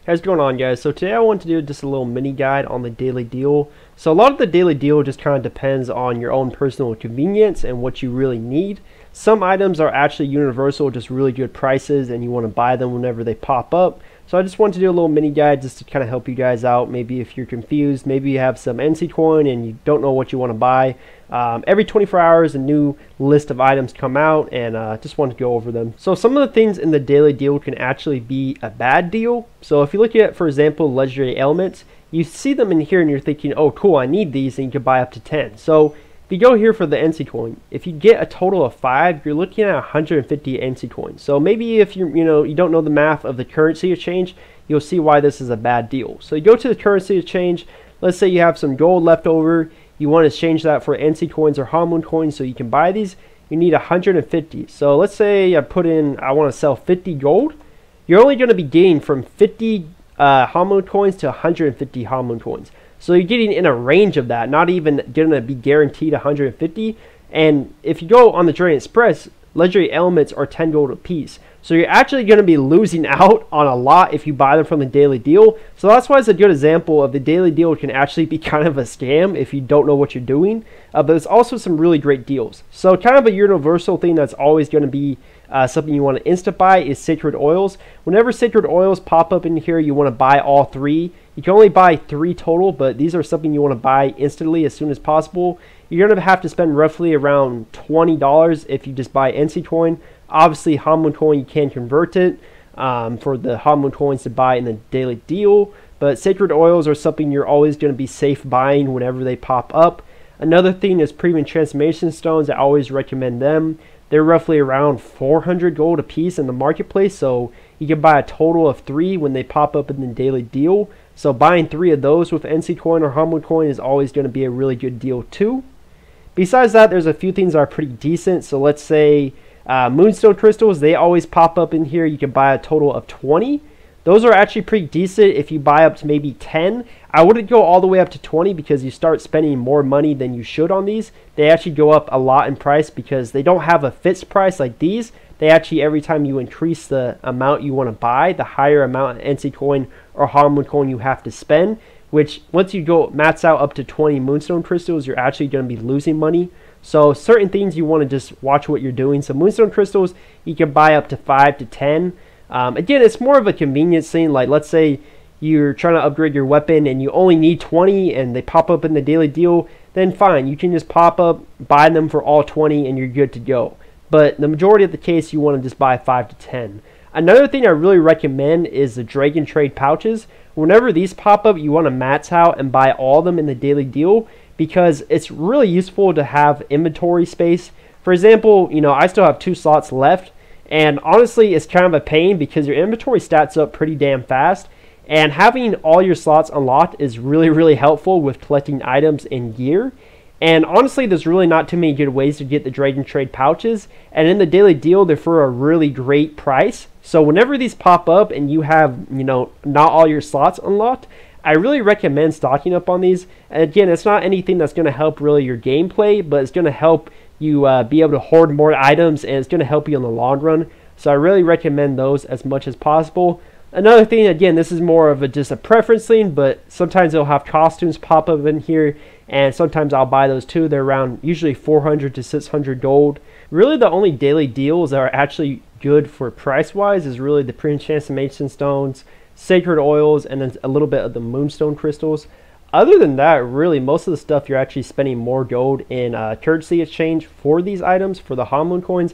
How's it going on, guys? So today I want to do just a little mini guide on the daily deal. So a lot of the daily deal just kind of depends on your own personal convenience and what you really need. Some items are actually universal, just really good prices, and you want to buy them whenever they pop up. So I just want to do a little mini guide just to kind of help you guys out. Maybe if you're confused, maybe you have some NC coin and you don't know what you want to buy. Every 24 hours a new list of items come out, and just want to go over them. So some of the things in the daily deal can actually be a bad deal. So if you look at, for example, legendary elements, you see them in here and you're thinking, oh cool, I need these, and you can buy up to 10. So if you go here for the NC coin, if you get a total of 5, you're looking at 150 NC coins. So maybe if you don't know the math of the currency exchange, you'll see why this is a bad deal. So you go to the currency exchange. Let's say you have some gold left over. You want to exchange that for NC coins or Moon coins so you can buy these. You need 150. So let's say I want to sell 50 gold. You're only going to be gaining from 50 Moon coins to 150 Moon coins. So you're getting in a range of that, not even going to be guaranteed 150. And if you go on the Dragon Express, legendary elements are 10 gold a piece. So you're actually going to be losing out on a lot if you buy them from the daily deal. So that's why it's a good example of the daily deal can actually be kind of a scam if you don't know what you're doing. But there's also some really great deals. So kind of a universal thing that's always going to be something you want to instant buy is sacred oils. Whenever sacred oils pop up in here, you want to buy all 3. You can only buy 3 total, but these are something you want to buy instantly as soon as possible. You're going to have to spend roughly around $20 if you just buy NC coin. Obviously, Moon coin, you can convert it for the Moon coins to buy in the daily deal. But sacred oils are something you're always going to be safe buying whenever they pop up. Another thing is premium transformation stones. I always recommend them. They're roughly around 400 gold a piece in the marketplace, so you can buy a total of 3 when they pop up in the daily deal. So buying 3 of those with NC coin or Moon coin is always going to be a really good deal too. Besides that, there's a few things that are pretty decent. So let's say Moonstone Crystals, they always pop up in here. You can buy a total of 20. Those are actually pretty decent if you buy up to maybe 10. I wouldn't go all the way up to 20 because you start spending more money than you should on these. They actually go up a lot in price because they don't have a fixed price like these. They actually, every time you increase the amount you want to buy, the higher amount of NC coin or Moon coin you have to spend, which once you go max out up to 20 Moonstone Crystals, you're actually going to be losing money. So certain things you want to just watch what you're doing. So Moonstone Crystals, you can buy up to 5 to 10. Again, it's more of a convenience thing. Like let's say you're trying to upgrade your weapon and you only need 20 and they pop up in the daily deal, then fine. You can just pop up, buy them for all 20 and you're good to go. But the majority of the case, you want to just buy 5 to 10. Another thing I really recommend is the Dragon Trade pouches. Whenever these pop up, you want to max out and buy all of them in the daily deal because it's really useful to have inventory space. For example, I still have 2 slots left, and honestly, it's kind of a pain because your inventory stats up pretty damn fast, and having all your slots unlocked is really, really helpful with collecting items and gear. And honestly, there's really not too many good ways to get the Dragon Trade pouches, and in the daily deal, they're for a really great price. So whenever these pop up and you have, not all your slots unlocked, I really recommend stocking up on these. And again, it's not anything that's going to help really your gameplay, but it's going to help you be able to hoard more items, and it's going to help you in the long run. So I really recommend those as much as possible. Another thing, again, this is more of just a preference thing, but sometimes they'll have costumes pop up in here, and sometimes I'll buy those too. They're around usually 400 to 600 gold. Really, the only daily deals that are actually good for price-wise is really the premium transformation stones, sacred oils, and then a little bit of the Moonstone Crystals. Other than that, really, most of the stuff you're actually spending more gold in currency exchange for these items, for the Moon coins.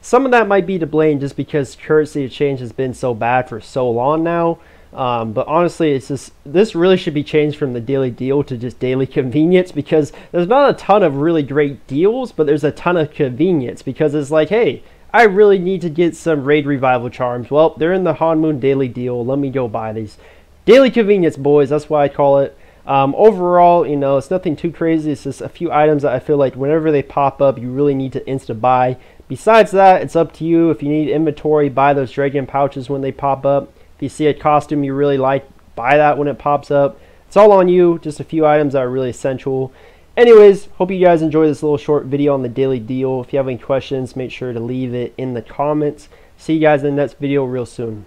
Some of that might be to blame just because currency exchange has been so bad for so long now. But honestly, it's just, this really should be changed from the daily deal to just daily convenience, because there's not a ton of really great deals, but there's a ton of convenience because it's like, hey, I really need to get some raid revival charms. Well, they're in the Moon daily deal. Let me go buy these. Daily convenience, boys. That's why I call it. Overall, it's nothing too crazy. It's just a few items that I feel like whenever they pop up, you really need to insta buy. Besides that, it's up to you. If you need inventory, buy those dragon pouches when they pop up. If you see a costume you really like, buy that when it pops up. It's all on you. Just a few items that are really essential. Anyways, hope you guys enjoy this little short video on the daily deal. If you have any questions, make sure to leave it in the comments. See you guys in the next video real soon.